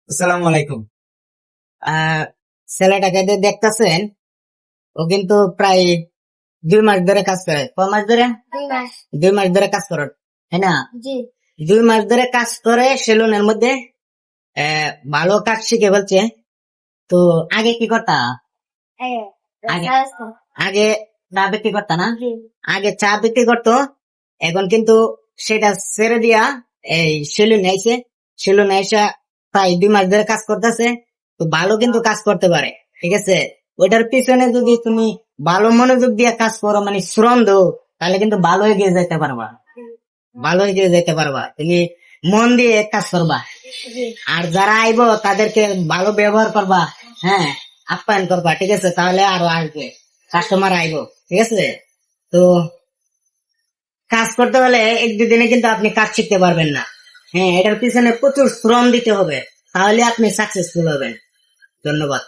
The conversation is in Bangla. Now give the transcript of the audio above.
আসসালামু আলাইকুম। আহ ছেলেটাকে যে দেখতেছেন, ও কিন্তু প্রায় 2 মাস ধরে কাজ করে। কয় মাস ধরে? 2 মাস। 2 মাস ধরে কাজ করে, তাই না? জি। 2 মাস ধরে কাজ করে সেলুনের মধ্যে। ভালো কাজ শিখে বলছে। তো আগে কি করতা? এই, আগে রাস্তা। আগে চা বিক্রি করতা না? জি। আগে চা বিক্রি করতো, এখন কিন্তু সেটা ছেড়ে দিয়া এই সেলুনে আইছে। সেলুনে আইসা প্রায় 2 মাস ধরে কাজ করতেছে। তো ভালো কিন্তু কাজ করতে পারে, ঠিক আছে। ওইটার পিছনে যদি তুমি ভালো মনোযোগ দিয়ে কাজ করো, মানে শ্রম দো, তাহলে কিন্তু ভালো এগিয়ে যেতে পারবা। ভালো এগিয়ে যেতে পারবা, তুমি মন দিয়ে কাজ করবা। জি। আর যারা আইবো তাদেরকে ভালো ব্যবহার করবা, হ্যাঁ, আপ্যায়ন করবা, ঠিক আছে। তাহলে আরো আসবে, কাস্টমার আইবো, ঠিক আছে। তো কাজ করতে হলে 1-2 দিনে কিন্তু আপনি কাজ শিখতে পারবেন না। হ্যাঁ, এটার পিছনে প্রচুর শ্রম দিতে হবে, তাহলে আপনি সাকসেসফুল হবেন। ধন্যবাদ।